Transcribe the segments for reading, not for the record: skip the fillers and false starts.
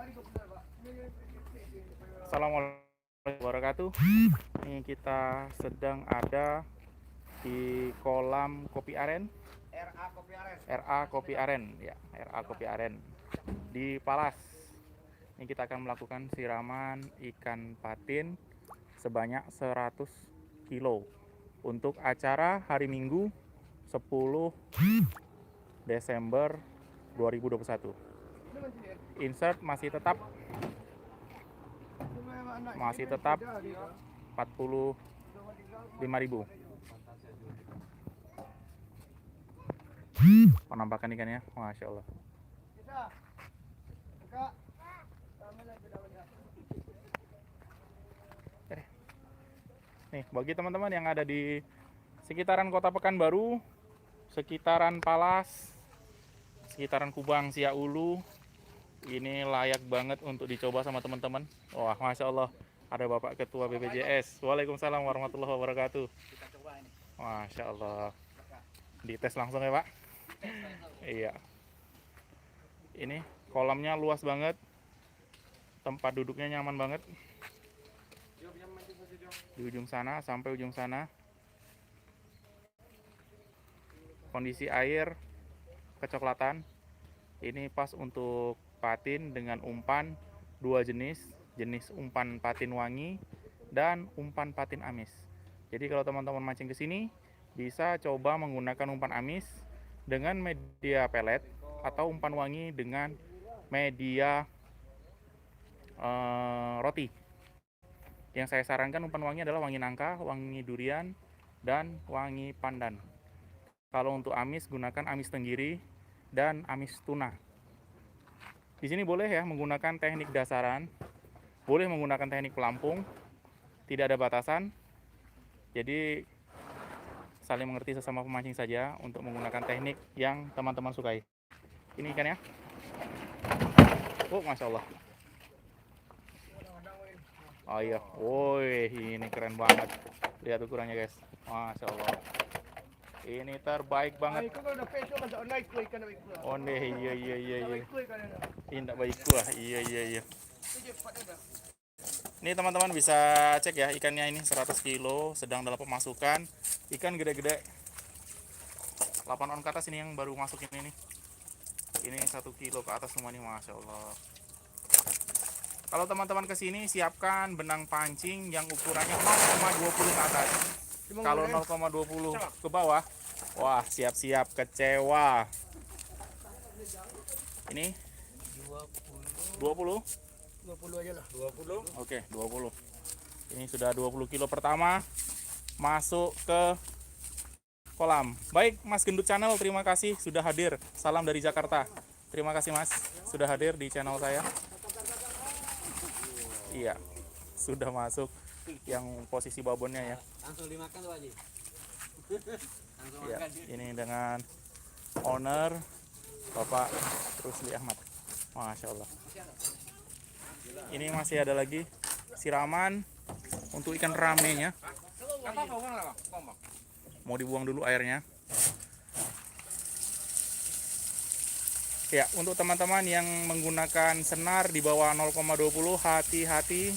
Assalamualaikum warahmatullahi wabarakatuh. Ini kita sedang ada di kolam kopi aren. RA Kopi Aren ya, RA Kopi Aren di Palas. Ini kita akan melakukan siraman ikan patin sebanyak 100 kilo untuk acara hari Minggu 10 Desember 2021. Insert masih tetap 45.000. Penampakan ikannya, masya Allah. Nih, bagi teman-teman yang ada di sekitaran Kota Pekanbaru, sekitaran Palas, sekitaran Kubang, Siaulu, ini layak banget untuk dicoba sama teman-teman. Wah, masya Allah, ada Bapak Ketua BPJS. Waalaikumsalam warahmatullahi wabarakatuh. Masya Allah, dites langsung ya Pak. Iya, ini kolamnya luas banget, tempat duduknya nyaman banget. Di ujung sana sampai ujung sana, kondisi air kecoklatan. Ini pas untuk patin dengan umpan dua jenis umpan patin wangi dan umpan patin amis. Jadi kalau teman-teman mancing ke sini bisa coba menggunakan umpan amis dengan media pelet atau umpan wangi dengan media roti. Yang saya sarankan umpan wangi adalah wangi nangka, wangi durian, dan wangi pandan. Kalau untuk amis gunakan amis tenggiri dan amis tuna. Di sini boleh ya menggunakan teknik dasaran, boleh menggunakan teknik pelampung, tidak ada batasan. Jadi saling mengerti sesama pemancing saja untuk menggunakan teknik yang teman-teman sukai. Ini ikannya. Oh, masya Allah. Oh iya, woi, ini keren banget. Lihat ukurannya guys, masya Allah. Ini terbaik banget. Oh nih, iya. Ini tak baik kuah, iya. Ini teman-teman bisa cek ya ikannya ini 100 kilo, sedang dalam pemasukan. Ikan gede-gede. 8 on ke atas ini yang baru masuk ini nih. Ini 1 kilo ke atas semua nih, masya Allah. Kalau teman-teman kesini siapkan benang pancing yang ukurannya 0,20 ke atas. Kalau 0,20 ke bawah, wah siap-siap kecewa. Ini 20 aja lah. 20. Oke, 20. Ini sudah 20 kilo pertama masuk ke kolam. Baik, Mas Gendut Channel, terima kasih sudah hadir. Salam dari Jakarta. Terima kasih Mas sudah hadir di channel saya. Iya, sudah masuk yang posisi babonnya ya. Langsung dimakan tuh Haji. Ya, ini dengan owner Bapak Rusli Ahmad. Masya Allah. Ini masih ada lagi siraman untuk ikan ramenya. Mau dibuang dulu airnya. Ya, untuk teman-teman yang menggunakan senar di bawah 0,20, hati-hati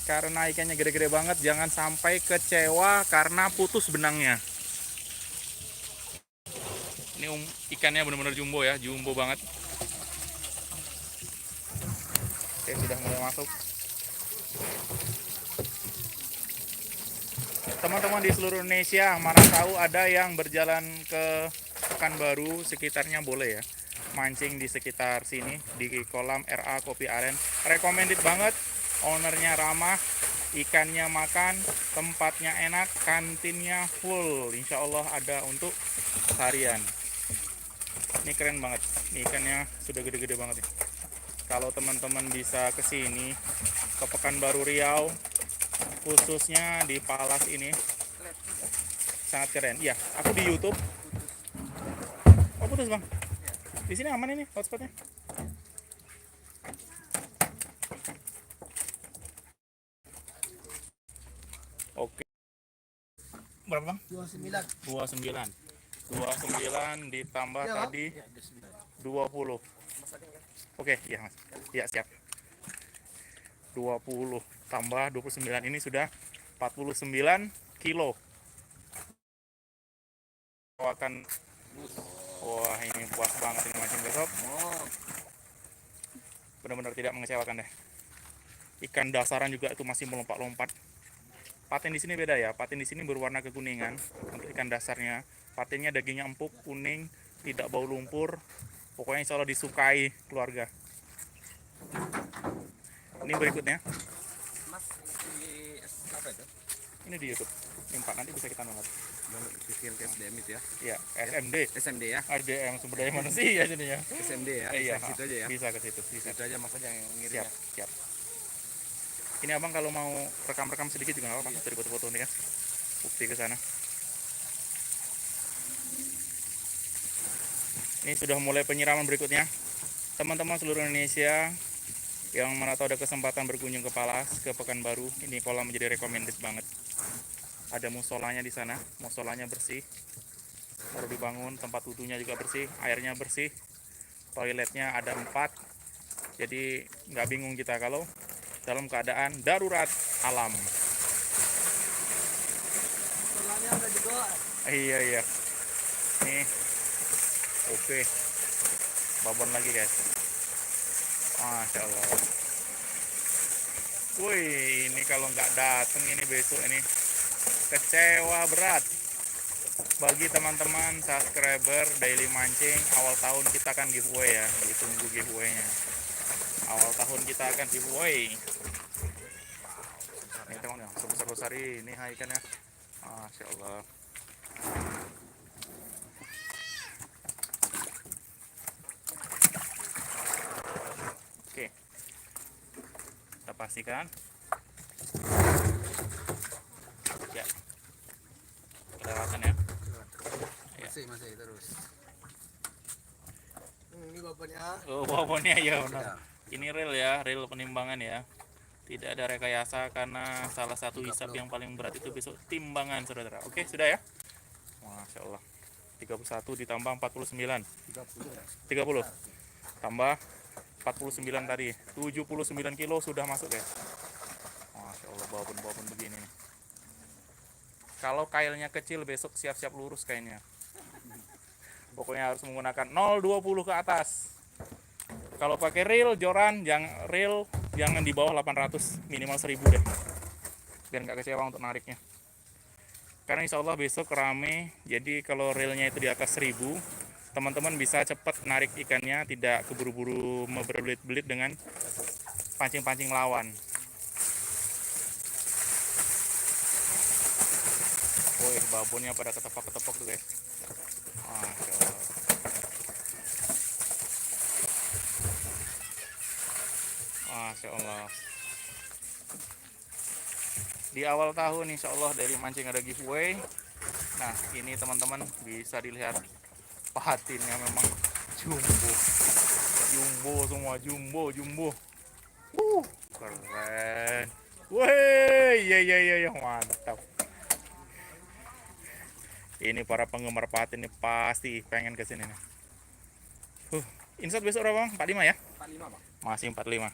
karena ikannya gede-gede banget. Jangan sampai kecewa karena putus benangnya. Ini ikannya benar-benar jumbo ya, jumbo banget. Oke, sudah mulai masuk. Teman-teman di seluruh Indonesia, mana tahu ada yang berjalan ke Pekanbaru sekitarnya, boleh ya mancing di sekitar sini di kolam RA Kopi Aren. Recommended banget, ownernya ramah, ikannya makan, tempatnya enak, kantinnya full. Insya Allah ada untuk harian. Ini keren banget, ini ikannya sudah gede-gede banget nih. Kalau teman-teman bisa ke sini ke Pekanbaru Riau, khususnya di Palas ini sangat keren. Iya, aku di YouTube. Oh putus bang. Di sini aman ini hotspotnya. Oke. Berapa bang? 29. 29 ditambah ya, tadi 20. Oke, iya mas. Iya siap. 20 tambah 29, ini sudah 49 kilo. Akan, wah ini puas banget ini mancing besok. Benar-benar tidak mengecewakan deh. Ikan dasaran juga itu masih melompat-lompat. Patin di sini beda ya. Patin di sini berwarna kekuningan untuk ikan dasarnya. Patinnya dagingnya empuk, kuning, tidak bau lumpur. Pokoknya insya Allah disukai keluarga. Ini berikutnya. Mas, apa itu? Ini di YouTube. Impak nanti bisa kita nonton. Kecil ke SDM itu ya? Iya, SMD. SMD ya? SDM sumber daya manusia jadinya. SMD ya? Iya, Bisa situ aja ya? bisa ke situ. Bisa. Itu aja mas aja yang ngirim Siap, ya? siap. Ini abang kalau mau rekam-rekam sedikit juga nggak apa-apa. Dari foto-foto nih kan. Bukti ke sana. Ini sudah mulai penyiraman berikutnya. Teman-teman seluruh Indonesia yang mana tahu ada kesempatan berkunjung ke Palas, ke Pekanbaru, ini kolam menjadi recommended banget. Ada musolanya di sana, musolanya bersih, baru dibangun, tempat wudhunya juga bersih, airnya bersih, toiletnya ada 4, jadi nggak bingung kita kalau dalam keadaan darurat alam. Iya iya, nih, oke, babon lagi guys. Masya Allah. Wih, ini kalau nggak dateng ini besok ini kecewa berat. Bagi teman-teman subscriber Daily Mancing, awal tahun kita akan giveaway ya, ditunggu giveaway-nya. Awal tahun kita akan giveaway. Ini tengok nih, sebesar-besar ini ikannya. Masya Allah. Oke, kita pastikan. Ya, kelewatan ya. Masih terus. Ini bapaknya. Oh, babonnya ya benar. Ini real ya, real penimbangan ya. Tidak ada rekayasa karena salah satu hisap yang paling berat itu besok timbangan saudara. Oke, sudah ya. Masya Allah. 31 ditambah 49. 30. Tambah 49 tadi. 79 kilo sudah masuk ya. Masya Allah, babon-babon begini nih. Kalau kailnya kecil besok siap-siap lurus kainnya. Pokoknya harus menggunakan 0,20 ke atas. Kalau pakai reel joran, jangan di bawah 800, minimal 1000 deh. Biar nggak kecewa untuk nariknya. Karena insya Allah besok rame, jadi kalau reelnya itu di atas 1000, teman-teman bisa cepat narik ikannya, tidak keburu-buru berbelit-belit dengan pancing-pancing lawan. Woi, babonnya pada ketepok-ketepok tuh guys. Masya Allah. Masya Allah. Di awal tahun insya Allah dari mancing ada giveaway. Nah ini teman-teman bisa dilihat patinnya memang jumbo. Jumbo semua, jumbo. Keren. Woi, ya mantap. Ini para penggemar patin ini pasti pengen kesini nih. Insert besok berapa bang? 45 ya? 45 bang. Masih 45.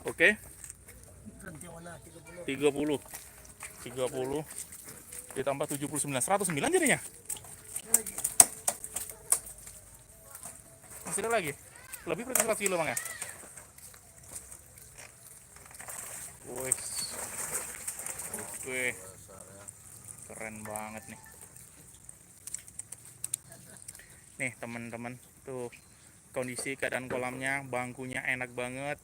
Oke. 30 ditambah 79, 109 jadinya. Masih ada lagi? Lebih berarti 100 kilo bang ya? Wih. Oke. Keren banget nih. Nih teman-teman, tuh kondisi keadaan kolamnya, bangkunya enak banget.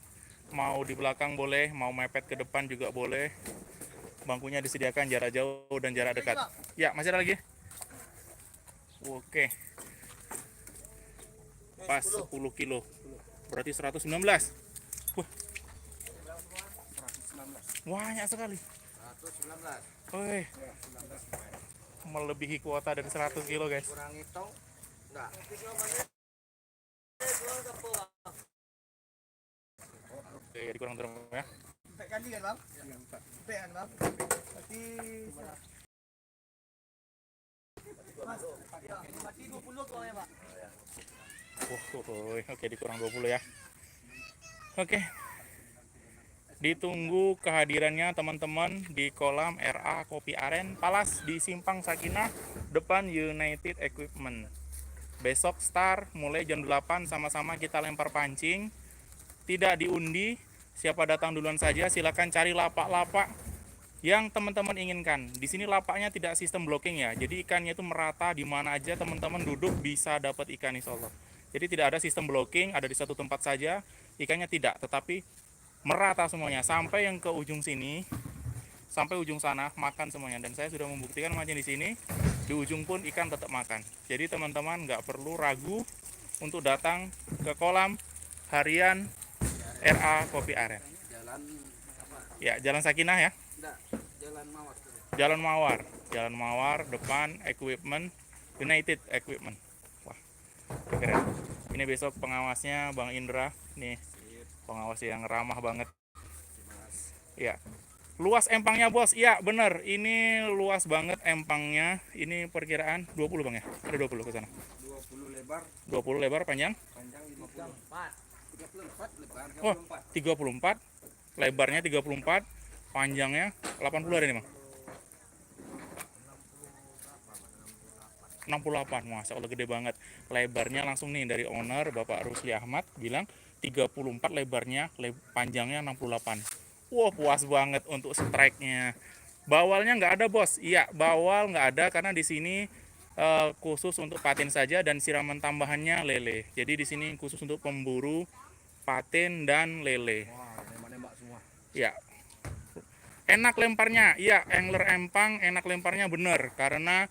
Mau di belakang boleh, mau mepet ke depan juga boleh. Bangkunya disediakan jarak jauh dan jarak dekat. Ya, masih ada lagi? Oke. Pas 10 kilo. Berarti 119. Wah. 119. Banyak sekali. 119. Wih. Melebihi kuota dari 100 kilo guys. Kurang hitung. Enggak. Oke, dikurang terus ya. 4 kali kan bang? Iya 4. 4 kan bang? Berarti berarti 20 kau ya pak? Oke dikurang 20 ya. Oke, ditunggu kehadirannya teman-teman di kolam RA Kopi Aren Palas di Simpang Sakinah depan United Equipment. Besok start mulai jam 8, sama-sama kita lempar pancing. Tidak diundi, siapa datang duluan saja, silakan cari lapak-lapak yang teman-teman inginkan. Di sini lapaknya tidak sistem blocking ya, jadi ikannya itu merata di mana aja teman-teman duduk bisa dapat ikan insya Allah. Jadi tidak ada sistem blocking, ada di satu tempat saja, ikannya tidak, tetapi merata semuanya sampai yang ke ujung sini, sampai ujung sana makan semuanya. Dan saya sudah membuktikan mancing di sini, di ujung pun ikan tetap makan. Jadi teman-teman nggak perlu ragu untuk datang ke kolam harian RA Kopi Aren. Jalan apa? Ya, Jalan Sakinah ya. Enggak, jalan Mawar. Jalan Mawar depan Equipment United Equipment. Wah, keren. Ini besok pengawasnya Bang Indra, nih pengawas yang ramah banget. Ya, luas empangnya bos. Iya bener, ini luas banget empangnya. Ini perkiraan 20 bang ya, ada 20 ke sana. 20 lebar, 20 lebar, panjang. panjang 54. 34 lebar, Oh, 34. Lebarnya 34, panjangnya 80 ada nih bang. 68, Masya Allah gede banget. Lebarnya langsung nih dari owner Bapak Rusli Ahmad bilang 34 lebarnya, panjangnya 68. Wah puas banget untuk strike-nya. Bawalnya nggak ada bos. Iya bawal nggak ada karena di sini khusus untuk patin saja dan siraman tambahannya lele. Jadi di sini khusus untuk pemburu patin dan lele. wah, nembak-nembak semua. Ya, enak lemparnya. Iya, angler empang enak lemparnya bener karena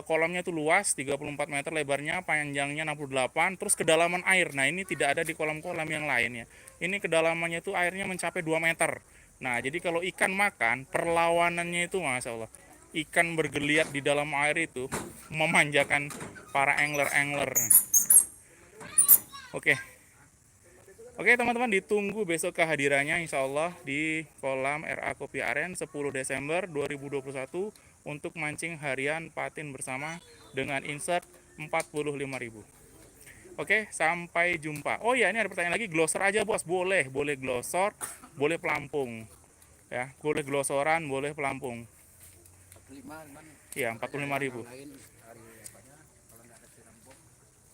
kolamnya tuh luas 34 meter lebarnya, panjangnya 68, terus kedalaman air. Nah, ini tidak ada di kolam-kolam yang lain ya. Ini kedalamannya tuh airnya mencapai 2 meter. Nah, jadi kalau ikan makan, perlawanannya itu Masya Allah. Ikan bergeliat di dalam air itu memanjakan para angler-angler. Oke. Oke teman-teman, ditunggu besok kehadirannya insya Allah di kolam RA Kopi Aren 10 Desember 2021 untuk mancing harian patin bersama dengan insert 45.000. Oke, sampai jumpa. Oh ya, ini ada pertanyaan lagi, glosor aja bos? Boleh glosor, boleh pelampung. Ya, boleh glosoran, boleh pelampung. 45 gimana? Iya, 45.000. Lain hari apanya? Kalau nggak ada siram box,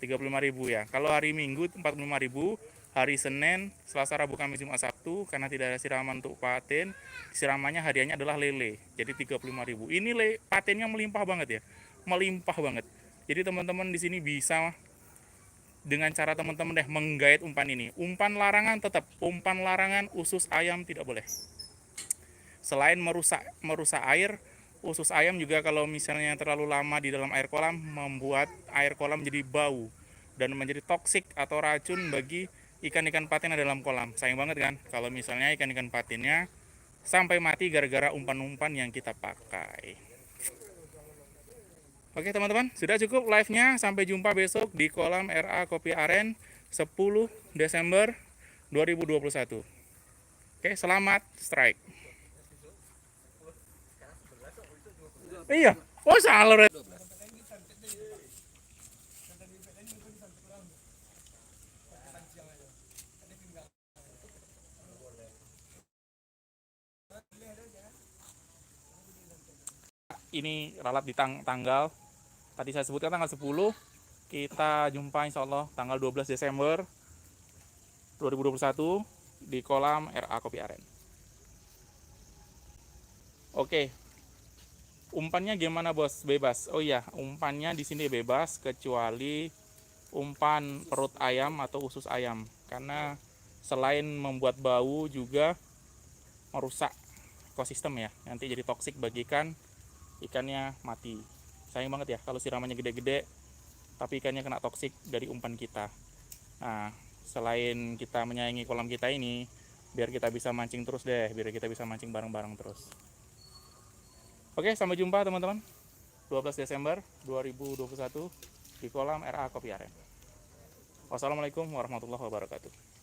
35.000 ya. Kalau hari Minggu 45.000, hari Senin, Selasa, Rabu, Kamis, Jumat, Sabtu karena tidak ada siraman untuk patin, siramannya hariannya adalah lele. Jadi 35.000. Ini patinnya melimpah banget ya. Melimpah banget. Jadi teman-teman di sini bisa dengan cara teman-teman deh menggait umpan ini. Umpan larangan tetap, umpan larangan usus ayam tidak boleh. Selain merusak air, usus ayam juga kalau misalnya terlalu lama di dalam air kolam membuat air kolam jadi bau dan menjadi toksik atau racun bagi ikan-ikan patin yang dalam kolam. Sayang banget kan kalau misalnya ikan-ikan patinnya sampai mati gara-gara umpan-umpan yang kita pakai. Oke teman-teman, sudah cukup live-nya. Sampai jumpa besok di kolam RA Kopi Aren 10 Desember 2021. Oke, selamat strike. Iya, oh salah. Ini ralat di tanggal tadi saya sebutkan tanggal 10, kita jumpa insya Allah tanggal 12 Desember 2021 di kolam RA Kopi Aren. Oke, umpannya gimana bos? Bebas. Oh iya, umpannya di sini bebas kecuali umpan perut ayam atau usus ayam, karena selain membuat bau juga merusak ekosistem ya, nanti jadi toksik bagi ikan, ikannya mati. Sayang banget ya kalau siramannya gede-gede tapi ikannya kena toksik dari umpan kita. Nah, selain kita menyayangi kolam kita ini, biar kita bisa mancing terus deh, biar kita bisa mancing bareng-bareng terus. Oke, sampai jumpa teman-teman 12 Desember 2021 di kolam RA Kopi Aren. Wassalamualaikum warahmatullahi wabarakatuh.